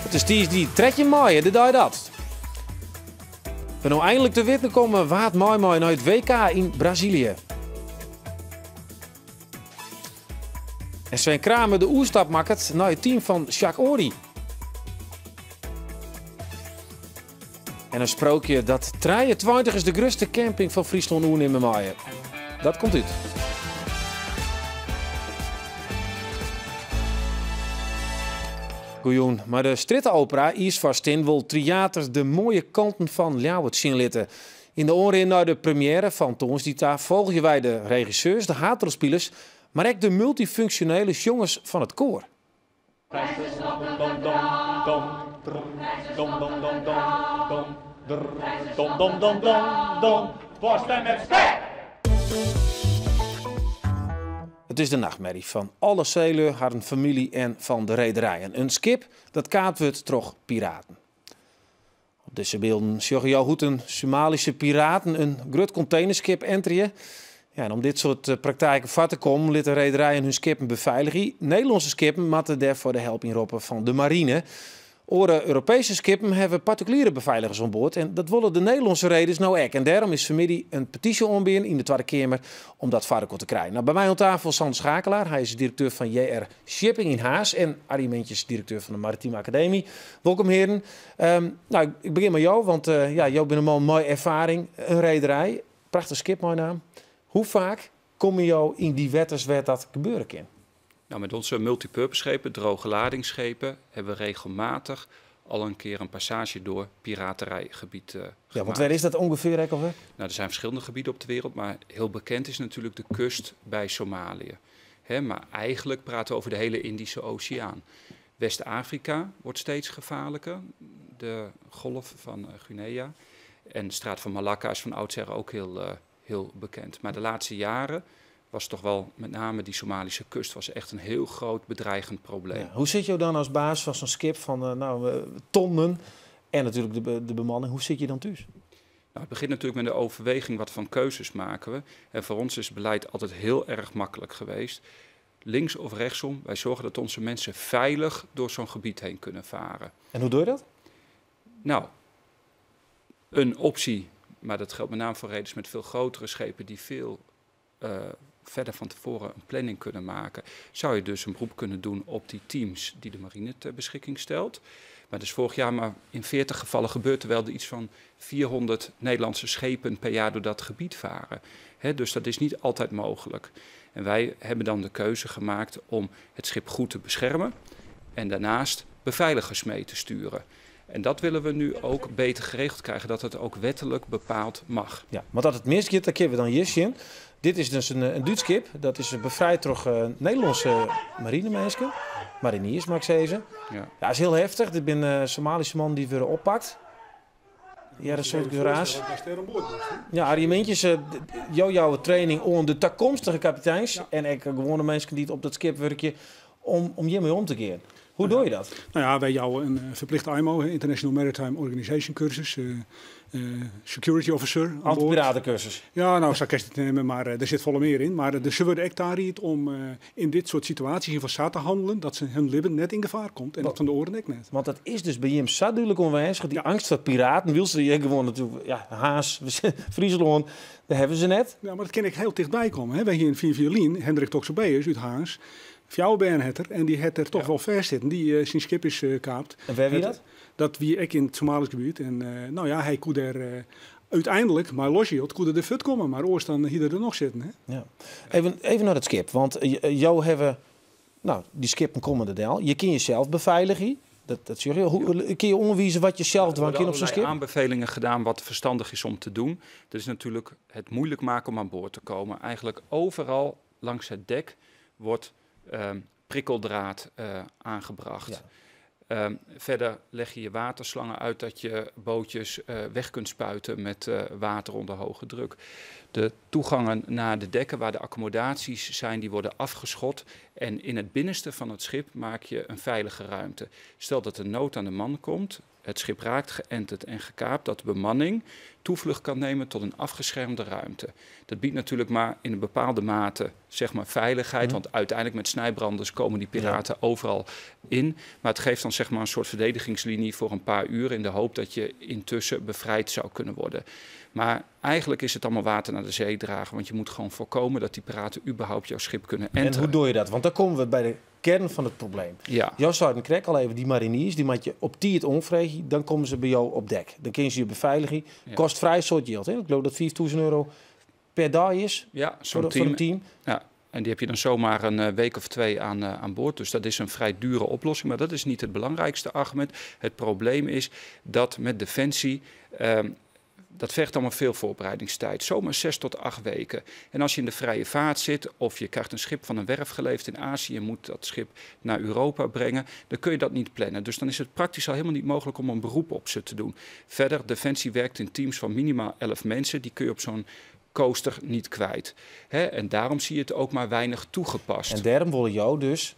Het is die trek je mooi, de doe je dat. We nou eindelijk te weten komen waar het mooi naar het WK in Brazilië. En Sven Kramer de oerstap maakt naar het team van Jacques Ory. En een sprookje dat 23 is de grootste camping van Friesland in maaien. Dat komt uit. Goejoen, maar de Strittenopera is vastin wil theaters de mooie kanten van Ljouwert zien litten. In de oren naar de première van Toonsdita volgen wij de regisseurs, de haatspelers, maar ook de multifunctionele jongens van het koor. Het is de nachtmerrie van alle zeelui, haar familie en van de rederijen. Een schip dat kaart wordt door piraten. Op deze beelden zie je hoe een Somalische piraten een groot containerschip enteren. Ja, en om dit soort praktijken vat te komen, lieten rederijen hun skippen beveiligen. Nederlandse skippen moeten daarvoor de help inroepen van de marine. Oren Europese skippen hebben particuliere beveiligers aan boord. En dat willen de Nederlandse reders nou ook. En daarom is vanmiddag een petitie aanbieden in de Tweede Kamer om dat varken te krijgen. Nou, bij mij aan tafel Sander Schakelaar. Hij is directeur van JR Shipping in Haas. En Arie Mentjes, directeur van de Maritieme Academie. Welkom heren. Nou, ik begin met jou, want jij bent een man mooie ervaring. Een rederij, prachtig schip, mooi naam. Hoe vaak kom je jou in die wetters waar dat gebeuren kan? Nou, met onze multipurpose schepen, droge ladingsschepen, hebben we regelmatig al een keer een passage door piraterijgebied gemaakt. Ja, want waar is dat ongeveer? Nou, er zijn verschillende gebieden op de wereld, maar heel bekend is natuurlijk de kust bij Somalië. Maar eigenlijk praten we over de hele Indische Oceaan. West-Afrika wordt steeds gevaarlijker, de golf van Guinea. En de straat van Malakka is van oudsher ook heel bekend. Maar de laatste jaren was toch wel met name die Somalische kust was echt een heel groot bedreigend probleem. Ja, hoe zit je dan als baas van zo'n schip van tonnen en natuurlijk de bemanning? Hoe zit je dan thuis? Nou, het begint natuurlijk met de overweging wat van keuzes maken we. En voor ons is beleid altijd heel erg makkelijk geweest. Links of rechtsom, wij zorgen dat onze mensen veilig door zo'n gebied heen kunnen varen. En hoe doe je dat? Nou, een optie, maar dat geldt met name voor reders met veel grotere schepen die veel verder van tevoren een planning kunnen maken, zou je dus een beroep kunnen doen op die teams die de marine ter beschikking stelt. Maar dus vorig jaar maar in 40 gevallen gebeurt er wel iets van 400 Nederlandse schepen per jaar door dat gebied varen. Dus dat is niet altijd mogelijk. En wij hebben dan de keuze gemaakt om het schip goed te beschermen en daarnaast beveiligers mee te sturen. En dat willen we nu ook beter geregeld krijgen, dat het ook wettelijk bepaald mag. Ja, maar dat het misgaat, dat kunnen we dan hier zien. Dit is dus een Duits schip, dat is bevrijd door Nederlandse marinemensen. Mariniers, mag ik zeggen. Ja, dat is heel heftig. Dit ben een Somalische man die weer oppakt. Ja, een soort geraas. Ja, Arie Mentjes, jouw training onder de toekomstige kapiteins. Ja. En ik gewone mensen die het op dat schip werken om hiermee om te gaan. Hoe doe je dat? Nou ja, wij jou een verplichte IMO, International Maritime Organization cursus, security officer. Anti-piratencursus. Ja, nou, zou ik het nemen, maar er zit volle meer in. Maar ze worden echt daar om in dit soort situaties in van te handelen, dat ze hun leven net in gevaar komt. En dat van de oren ook net. Want dat is dus bij hem zo duidelijk onwijzig. Die angst voor piraten, wil ze je gewoon natuurlijk, ja, Haas, Friesland, daar hebben ze net. Ja, maar dat kan ik heel dichtbij komen. Hè. Wij hier in Violien, Hendrik Toxobeus uit Haas. Jouw Bernhetter, en die het er toch wel ver zitten. Die zijn schip is kaapt. En waar wie dat? Dat wie ik in het Somalisch gebied. En nou ja, hij kon er uiteindelijk, maar loshield, kon er fut komen. Maar oors dan hier er nog zitten. Hè? Ja. Even naar het schip. Want jou hebben, nou, die skippen komen er wel. Je kan jezelf beveiligen. Dat zeg je. Hoe kun je onderwijzen wat je zelf doet op zo'n schip? Er aanbevelingen gedaan wat verstandig is om te doen. Dat is natuurlijk het moeilijk maken om aan boord te komen. Eigenlijk overal langs het dek wordt prikkeldraad aangebracht. Ja. Verder leg je waterslangen uit dat je bootjes weg kunt spuiten met water onder hoge druk. De toegangen naar de dekken waar de accommodaties zijn, die worden afgeschot. En in het binnenste van het schip maak je een veilige ruimte. Stel dat er nood aan de man komt, het schip raakt geënterd en gekaapt, dat de bemanning toevlucht kan nemen tot een afgeschermde ruimte. Dat biedt natuurlijk maar in een bepaalde mate zeg maar veiligheid, want uiteindelijk met snijbranders komen die piraten overal in. Maar het geeft dan zeg maar een soort verdedigingslinie voor een paar uur in de hoop dat je intussen bevrijd zou kunnen worden. Maar eigenlijk is het allemaal water naar de zee dragen, want je moet gewoon voorkomen dat die piraten überhaupt jouw schip kunnen enteren. En hoe doe je dat? Want dan komen we bij de kern van het probleem. Ja. Jou zou krek al even die mariniers, die moet je op die het omvregen, dan komen ze bij jou op dek. Dan kun je je beveiligen. Kost vrij soort geld. Hè? Ik geloof dat €4.000 per dag is. Ja, voor zo'n een team. Ja. En die heb je dan zomaar een week of 2 aan boord. Dus dat is een vrij dure oplossing. Maar dat is niet het belangrijkste argument. Het probleem is dat met Defensie... dat vergt allemaal veel voorbereidingstijd. Zomaar 6 tot 8 weken. En als je in de vrije vaart zit of je krijgt een schip van een werf geleverd in Azië en moet dat schip naar Europa brengen, dan kun je dat niet plannen. Dus dan is het praktisch al helemaal niet mogelijk om een beroep op ze te doen. Verder, Defensie werkt in teams van minimaal 11 mensen. Die kun je op zo'n coaster niet kwijt. En daarom zie je het ook maar weinig toegepast. En daarom willen jou dus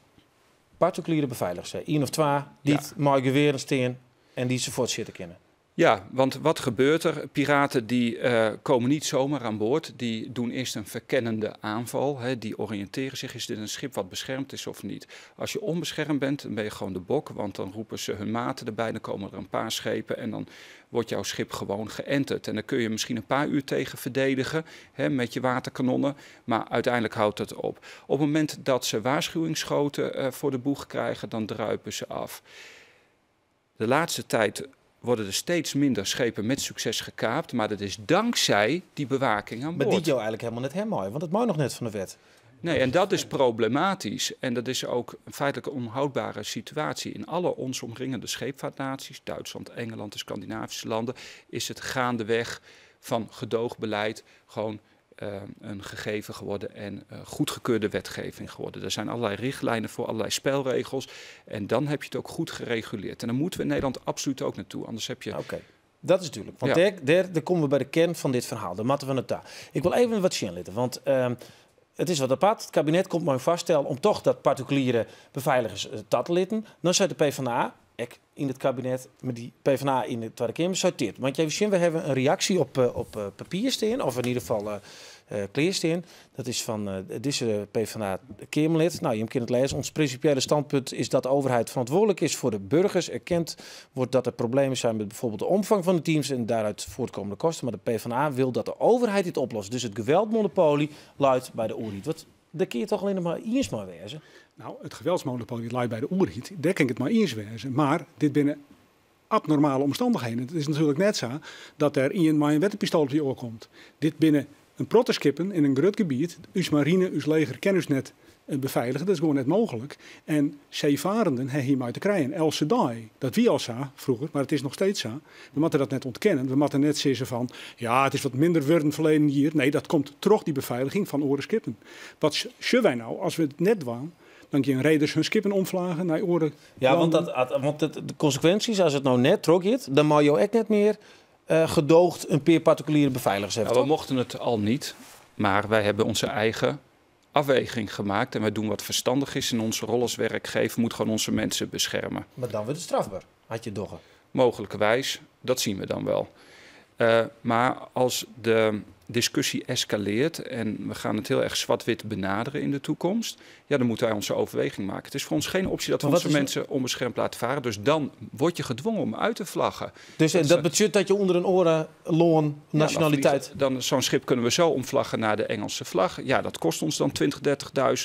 particuliere beveiligers zijn. 1 of 2 die het mooi geweren steen en die ze voortzitten kennen. Ja, want wat gebeurt er? Piraten die komen niet zomaar aan boord. Die doen eerst een verkennende aanval. Die oriënteren zich, is dit een schip wat beschermd is of niet? Als je onbeschermd bent, dan ben je gewoon de bok. Want dan roepen ze hun maten erbij, dan komen er een paar schepen en dan wordt jouw schip gewoon geënterd. En dan kun je misschien een paar uur tegen verdedigen met je waterkanonnen. Maar uiteindelijk houdt het op. Op het moment dat ze waarschuwingsschoten voor de boeg krijgen, dan druipen ze af. De laatste tijd worden er steeds minder schepen met succes gekaapt. Maar dat is dankzij die bewaking aan boord. Maar die jou eigenlijk helemaal net mooi, want het mag nog net van de wet. Nee, en dat is problematisch. En dat is ook een feitelijk onhoudbare situatie. In alle ons omringende scheepvaartnaties, Duitsland, Engeland, de Scandinavische landen, is het gaandeweg van gedoogbeleid gewoon een gegeven geworden en goedgekeurde wetgeving geworden. Er zijn allerlei richtlijnen voor, allerlei spelregels. En dan heb je het ook goed gereguleerd. En dan moeten we in Nederland absoluut ook naartoe. Anders heb je... Oké. Dat is natuurlijk. Want daar komen we bij de kern van dit verhaal. De matten van het daar. Ik wil even wat zien litten. Want het is wat apart. Het kabinet komt maar vaststellen om toch dat particuliere beveiligers te litten. Dan zou de PvdA, ik in het kabinet, met die PvdA in de Tweede Kamer, sorteert. Want jij zien, we hebben een reactie op papier staan, of in ieder geval kleersteen. Dat is van deze PvdA Kamerlid. Nou, je kunt het lezen. Ons principiële standpunt is dat de overheid verantwoordelijk is voor de burgers. Erkend wordt dat er problemen zijn met bijvoorbeeld de omvang van de teams en daaruit voortkomende kosten. Maar de PvdA wil dat de overheid dit oplost. Dus het geweldmonopolie luidt bij de oerriet. Daar kun je toch alleen nog maar eens maar wezen. Nou, het geweldsmonopolie luidt bij de oerriet. Daar kan ik het maar eens wezen. Maar dit binnen abnormale omstandigheden. Het is natuurlijk net zo dat er iemand maar een wettenpistool op je oor komt. Dit binnen een protoskippen in een groot gebied, uw marine, uw leger, kennen us net beveiligen. Dat is gewoon net mogelijk. En zeevarenden hebben hiermee te krijgen. Else dag. Dat wie al zo vroeger, maar het is nog steeds zo. We moeten dat net ontkennen. We moeten net zeggen van, ja, het is wat minder worden verleden hier. Nee, dat komt terug die beveiliging van oren skippen. Wat zullen wij nou, als we het net doen, dan kun je reders hun skippen omvlagen naar oren. Ja, want de consequenties, als het nou net trok is, dan mag je ook net meer gedoogd een paar particuliere beveiligers hebben. Nou, we mochten het al niet, maar wij hebben onze eigen afweging gemaakt en wij doen wat verstandig is. En onze rol als werkgever moet gewoon onze mensen beschermen. Maar dan wordt het strafbaar, had je doggen. Mogelijkerwijs, dat zien we dan wel. Maar als de discussie escaleert en we gaan het heel erg zwart-wit benaderen in de toekomst, ja, dan moeten wij onze overweging maken. Het is voor ons geen optie dat we onze mensen onbeschermd laten varen. Dus dan word je gedwongen om uit te vlaggen. Dus dat betekent dat je onder een orenloon nationaliteit... Dan zo'n schip kunnen we zo omvlaggen naar de Engelse vlag. Ja, dat kost ons dan 20.000,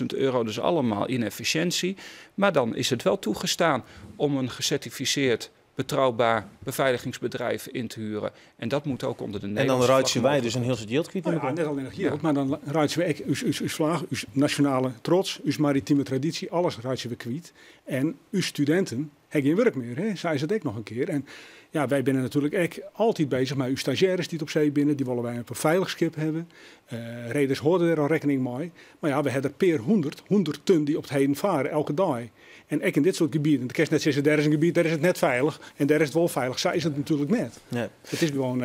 30.000 euro. Dus allemaal inefficiëntie. Maar dan is het wel toegestaan om een gecertificeerd betrouwbaar beveiligingsbedrijf in te huren. En dat moet ook onder de Nederlandse vlag. En dan ruitsen wij dus een heel soort geld kwijt. Ja, net alleen nog geld, maar dan ruitsen we uw vlag, uw nationale trots, uw maritieme traditie, alles ruitsen we kwijt. En uw studenten hebben geen werk meer, hè? Zij ze het ook nog een keer. En ja, wij zijn natuurlijk ook altijd bezig met uw stagiaires die het op zee binnen. Die willen wij op een veilig schip hebben. Reders hoorden er al rekening mee. Maar ja, we hebben er per 100 ton die op het heden varen, elke dag. En ook in dit soort gebieden, de kerst net zeggen, daar is een gebied, daar is het net veilig. En daar is het wel veilig. Zo is het natuurlijk net. Nee. Het is gewoon,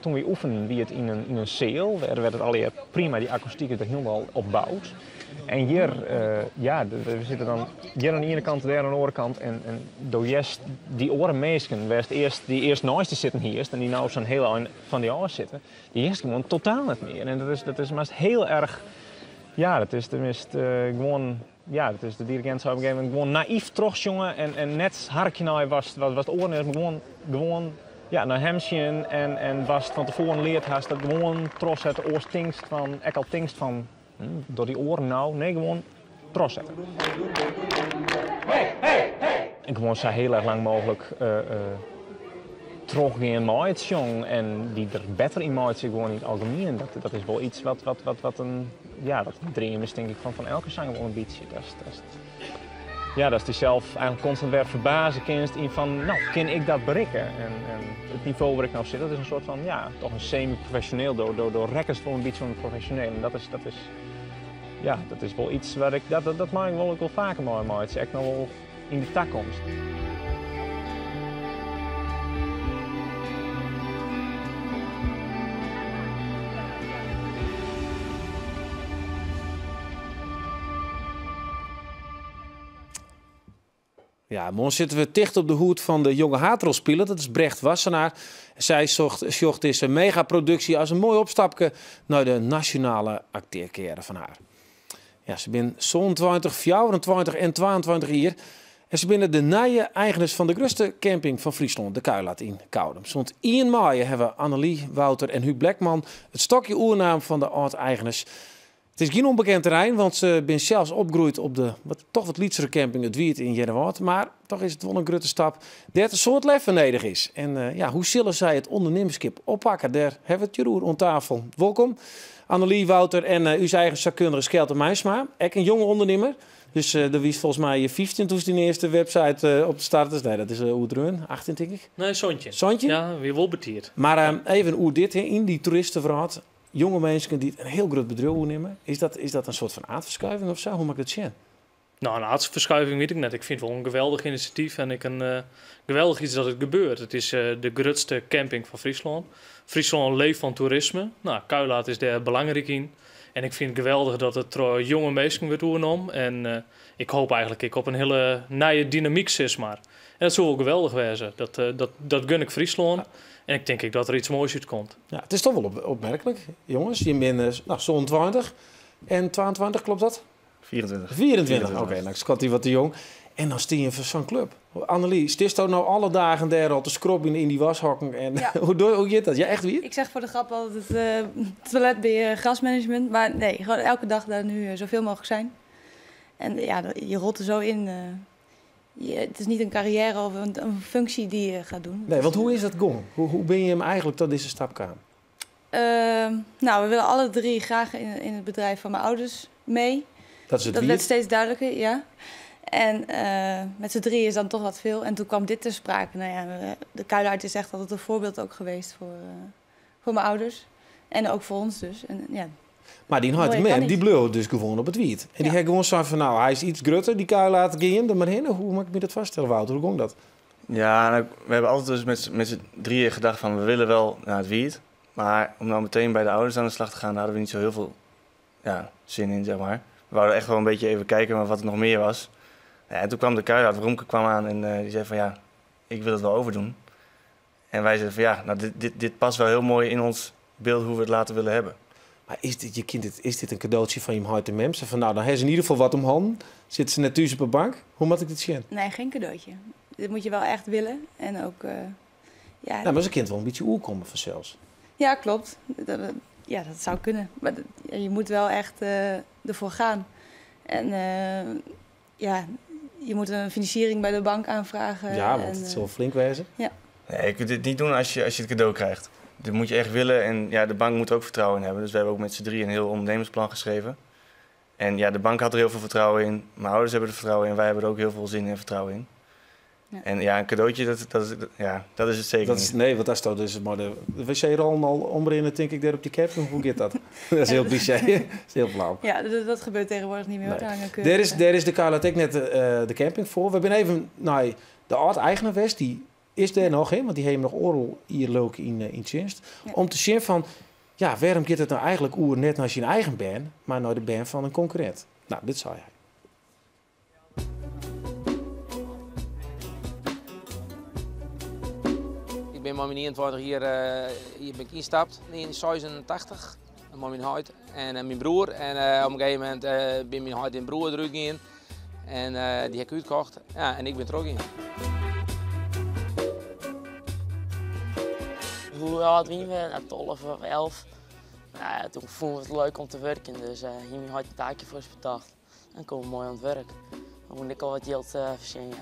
toen we oefenen wie het in een ceel, daar werd het alweer prima, die akoestiek is er helemaal opbouwd. En hier, we zitten dan hier aan de ene kant, daar aan de andere kant. En door die orenmeesken, die eerst naast te zitten hier en die nou zo'n heel eind van die oren zitten, die eerst gewoon totaal niet meer. En dat is maar heel erg, dat is tenminste gewoon, dat is de dirigent zou op een gegeven moment gewoon naïef terugzongen en net harkje nou was het oren is, maar gewoon naar hem zien en was van tevoren leerd hast dat gewoon trots het oorstingst van, ek al tingst van. Door die oren nou, nee, gewoon tros zetten. En gewoon zo heel erg lang mogelijk teruggaan met het jong en die er beter in maakt gewoon in het algemeen. Dat is wel iets wat een dream is, denk ik, van elke zanger wel een beetje. Dat is die zelf eigenlijk constant weer verbazen kinst in van, nou, kan ik dat bereiken? En het niveau waar ik nou zit, dat is een soort van, toch een semi-professioneel, door rekkers voor een beetje van professioneel. En dat is wel iets waar dat maak ik wel ook wel vaker mooi, maar het is echt nog wel in de toekomst. Ja, morgen zitten we dicht op de hoed van de jonge haatrolspeler. Dat is Brecht Wassenaar. Zij zocht deze megaproductie als een mooi opstapje naar de nationale acteercarrière van haar. Ja, ze zijn zo'n 20, 24 en 22 jaar. En ze zijn de nieuwe eigenaars van de grootste camping van Friesland, de Kuilaat in Koudem. Zond 1 mei hebben Annelie, Wouter en Huub Blackman het stokje oernaam van de oud-eigenaars. Het is geen onbekend terrein, want ze zijn zelfs opgegroeid op de wat lietsere camping Het Wiert in Jerrewoud. Maar toch is het wel een grote stap dat een soort leven nodig is. En hoe zullen zij het ondernemerschap oppakken? Daar hebben we het Jeroen aan tafel. Welkom, Annelie, Wouter en uw eigen zakkundige Skelte Meijsma. Ik een jonge ondernemer. Dus er was volgens mij 15 toen de eerste website op de start is. Nee, dat is hoe het run, 18 denk ik. Nee, Sontje. Sontje? Ja, weer wel betierd. Maar even hoe dit in die toeristenverhaal. Jonge mensen die een heel groot bedrijf nemen. Is dat een soort van aardverschuiving of zo? Hoe maak ik dat zien? Nou, een aardverschuiving weet ik net. Ik vind het wel een geweldig initiatief en geweldig iets dat het gebeurt. Het is de grootste camping van Friesland. Friesland leeft van toerisme. Nou, Kuilaat is daar belangrijk in. En ik vind het geweldig dat het jonge mensen weer toegenomen. En ik hoop eigenlijk op een hele nieuwe dynamiek, zeg maar. En dat zou wel geweldig wezen. Dat gun ik Friesland. En ik denk dat er iets moois uitkomt. Ja, het is toch wel opmerkelijk, jongens. Je bent zo'n 20 en 22, klopt dat? 24. 24, oké. Nou, schat die wat te jong. En dan stie je voor zo'n club. Annelie, stist je nou alle dagen daar al te scrobben in die washokken? En ja. hoe gaat dat? Ja, echt weer? Ik zeg voor de grap altijd het toilet bij grasmanagement. Maar nee, gewoon elke dag daar nu zoveel mogelijk zijn. En ja, je rolt er zo in. Het is niet een carrière of een functie die je gaat doen. Nee, want hoe is dat gong? Hoe ben je hem eigenlijk tot deze stap gekomen? Nou, we willen alle drie graag in het bedrijf van mijn ouders mee. Dat werd steeds duidelijker, ja. En met z'n drie is dan toch wat veel. En toen kwam dit ter sprake. Nou ja, de Kuilaat is echt altijd een voorbeeld ook geweest voor mijn ouders. En ook voor ons dus. En, ja. Maar die had man, die bleef dus gewoon op het wiet. En die had gewoon zo van, nou, hij is iets groter, die Kuilaat, ging hem er maar heen. Hoe moet ik me dat vaststellen, Wouter? Hoe ging dat? Ja, nou, we hebben altijd dus met z'n drieën gedacht van, we willen wel naar het wiet. Maar om nou meteen bij de ouders aan de slag te gaan, daar hadden we niet zo heel veel zin in, zeg maar. We wouden echt wel een beetje even kijken maar wat er nog meer was. Ja, en toen kwam de Kuilaat, Romke kwam aan en die zei van, ja, ik wil het wel overdoen. En wij zeiden van, ja, nou, dit past wel heel mooi in ons beeld hoe we het later willen hebben. Maar is dit een cadeautje van je hart en mem? Van nou, dan heeft ze in ieder geval wat om handen. Zit ze net thuis op een bank? Hoe moet ik dit zien? Nee, geen cadeautje. Dit moet je wel echt willen. En ook, ja... Nou, maar ze kind wel een beetje oer komen vanzelfs. Ja, klopt. Dat zou kunnen. Maar je moet wel echt ervoor gaan. En ja, je moet een financiering bij de bank aanvragen. Ja, want het zal flink wezen. Ja. Nee, je kunt dit niet doen als je het cadeau krijgt. Dat moet je echt willen en ja, de bank moet er ook vertrouwen in hebben. Dus we hebben ook met z'n drieën een heel ondernemersplan geschreven. En ja, de bank had er heel veel vertrouwen in. Mijn ouders hebben er vertrouwen in. Wij hebben er ook heel veel zin en vertrouwen in. Ja. En ja, een cadeautje, dat is het zeker niet. Nee, want daar staat dus maar de wc-rol al omrennen, denk ik, daar op die camping. Hoe gaat dat? Dat is heel cliché. Dat is heel flauw. Ja, dat gebeurt tegenwoordig niet meer. Nee. Daar is de Kuilaat ook net de camping voor. We zijn even naar de oud-eigenaar die is er nog, hè, want die hebben nog oorlog hier leuk in Tjinst. Ja. Om te zien van, ja, waarom gaat het nou eigenlijk oer net naar je eigen band, maar naar de band van een concurrent? Nou, dit zou jij. Ik ben met mijn 21 hier ben ik instapt in 86, met mijn huid en mijn broer. En op een gegeven moment ben mijn huid en broer er in. En die heb ik uitgekocht. Ja, en ik ben er ook in. Hoe oud waren we? 12 of 11. Ja, toen vonden we het leuk om te werken, dus hier had ik een taakje voor ons bedacht. En komen we mooi aan het werk. Dan moet ik al wat geld verzinnen.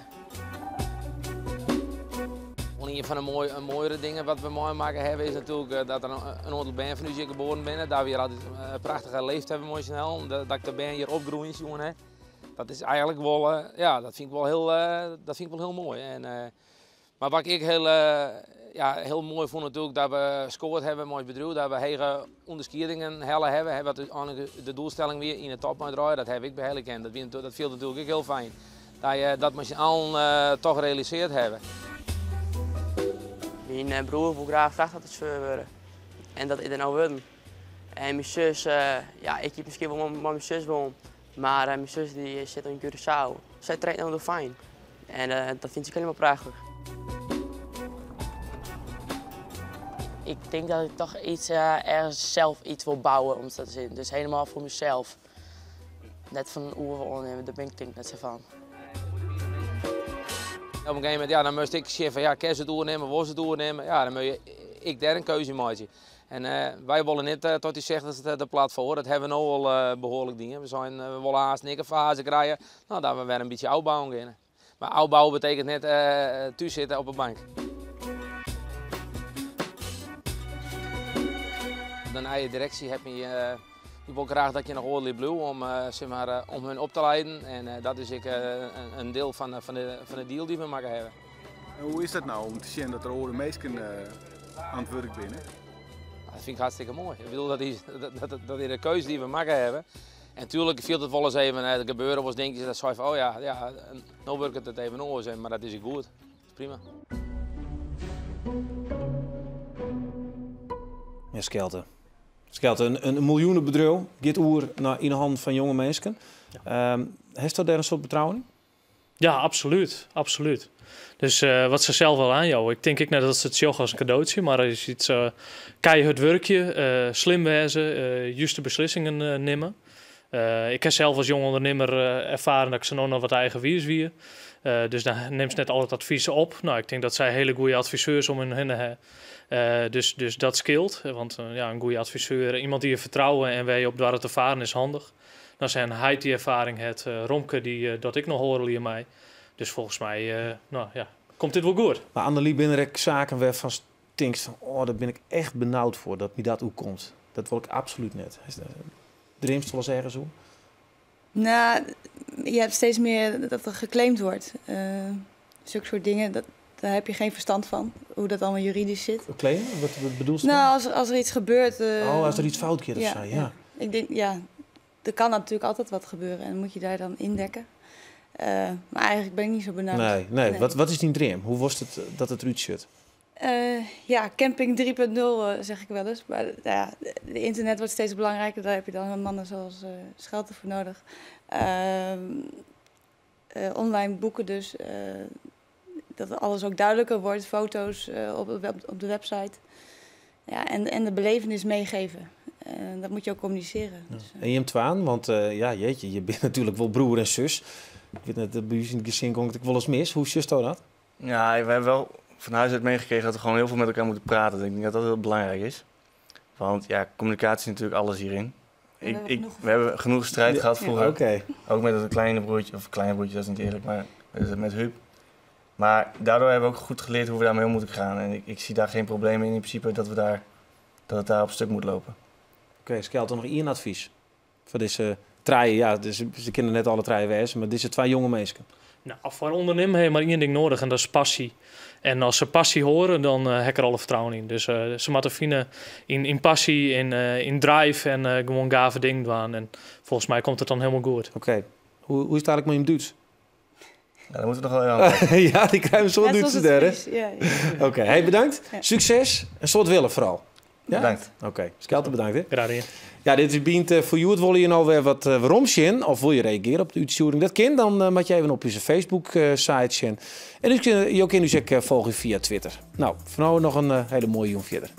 Een van de mooiere dingen wat we mooi maken hebben is natuurlijk dat er een aantal band van u hier geboren ben. Dat we hier altijd prachtig geleefd hebben mooi snel. Dat ik de band hier opgroeien jongen heb. Dat is eigenlijk wel, ja, dat vind ik wel heel mooi. En, maar wat ik heel mooi vond natuurlijk dat we gescoord hebben, mooi bedrijf, dat we hele onderscheidingen hebben. Wat de doelstelling weer in de top moet draaien, dat heb ik bij en dat viel natuurlijk ook heel fijn. Dat we allen toch gerealiseerd hebben. Mijn broer wil graag dat het chauffeur worden. En dat is er nou worden. En mijn zus, ja, ik heb misschien wel met mijn zus woon. Maar mijn zus die zit in Curaçao. Zij traint nou fijn. En dat vind ik helemaal prachtig. Ik denk dat ik toch iets ergens zelf iets wil bouwen om te zien. Dus helemaal voor mezelf. Net van oer ondernemen, daar ben ik net zo van. Op een gegeven moment, ja, dan moest ik zeggen van ja, kan ze het doornemen, wil ze het doornemen? Ja, dan moet ik daar een keuze maken. En wij willen niet tot u zegt dat het de plat voor. Dat hebben we nu al behoorlijk dingen. We willen haast niks fase krijgen. Nou, dat we weer een beetje opbouwen beginnen. Maar opbouwen betekent net thuis zitten op een bank. De nieuwe directie heeft me. Ik wil graag dat je nog oorlijk blue om hun op te leiden. En dat is een deel van de deal die we maken hebben. En hoe is dat nou om te zien dat er oude mensen aan het werk binnen? Dat vind ik hartstikke mooi. Ik bedoel, dat is de keuze die we maken hebben. En natuurlijk viel het wel eens even gebeuren, was denk je dat van oh ja, nou werkt het even oors, maar dat is goed. Dat is prima. Ja, Skelte, een miljoenenbedrijf, dit oer in de hand van jonge mensen. Ja. Heeft dat daar een soort vertrouwen in? Ja, absoluut. Dus wat ze zelf wel aan jou. Ik denk net dat ze het zien als een cadeautje, maar als je iets keihard werkje, slim wezen, juiste beslissingen nemen. Ik heb zelf als jong ondernemer ervaren dat ik ze nog wat eigen wiers wie. Dus dan neemt ze net al het advies op. Nou, ik denk dat zij hele goede adviseurs om hen hebben. Dus dat scheelt. Want ja, een goede adviseur, iemand die je vertrouwen en waar je op waar het ervaren is handig. Dan zijn hij die ervaring het, Romke dat ik nog hoor hier mij. Dus volgens mij komt dit wel goed. Maar Annelie, binnen er zaken waar van stinkt van, oh, daar ben ik echt benauwd voor dat me dat ook komt. Dat wil ik absoluut net. Dreamst wel eens ergens hoe? Nou, je hebt steeds meer dat er geclaimd wordt. Zulke soort dingen, daar heb je geen verstand van. Hoe dat allemaal juridisch zit. Claimen? Wat bedoel je? Nou, als er iets gebeurt... als er iets fout gaat of zo, ja. Ik denk, ja, er kan natuurlijk altijd wat gebeuren. En dan moet je daar dan indekken. Maar eigenlijk ben ik niet zo benauwd. Nee. Wat is die dream? Hoe was het dat het eruit zit? Ja, camping 3.0 zeg ik wel eens. Maar ja, de internet wordt steeds belangrijker. Daar heb je dan mannen zoals Schelte voor nodig. Online boeken dus. Dat alles ook duidelijker wordt. Foto's op de website. Ja, en de belevenis meegeven. Dat moet je ook communiceren. Ja. Dus, en je hebt aan, want jeetje, je bent natuurlijk wel broer en zus. Ik weet net, bij u in het gezin kon ik wel eens mis. Hoe zus dat? Ja, we hebben wel van huis uit meegekregen dat we gewoon heel veel met elkaar moeten praten. Ik denk dat dat heel belangrijk is. Want ja, communicatie is natuurlijk alles hierin. We hebben genoeg strijd gehad vroeger. Ja, okay. Ook met een kleine broertje, dat is niet eerlijk, maar met Huub. Maar daardoor hebben we ook goed geleerd hoe we daarmee om moeten gaan. En ik zie daar geen probleem in principe dat het daar op stuk moet lopen. Oké, Skelte, nog één advies voor deze treien. Ja, dus, ze kennen net alle treien wezen, maar deze 2 jonge mensen. Nou, voor een ondernemer heb je maar één ding nodig en dat is passie. En als ze passie horen, dan heb ik er alle vertrouwen in. Dus ze moeten vinden in passie, in drive en gewoon gave dingen doen. En volgens mij komt het dan helemaal goed. Oké. Hoe is het eigenlijk met je Duits? Ja, dan moeten we nog wel aan. Ja, die krijgen een soort Duitse derde. Ja. Oké, hey, bedankt. Ja. Succes. Een soort willen vooral. Ja? Bedankt. Oké, Skelte bedankt. Hè. Graag gedaan. Ja, dit is Bient voor jou. Wil je nou weer wat waarom zien? Of wil je reageren op de uitzending? Dat kan, dan moet je even op je Facebook-site zien. En je kunt u ook volgen via Twitter. Nou, voor nu nog een hele mooie jong verder.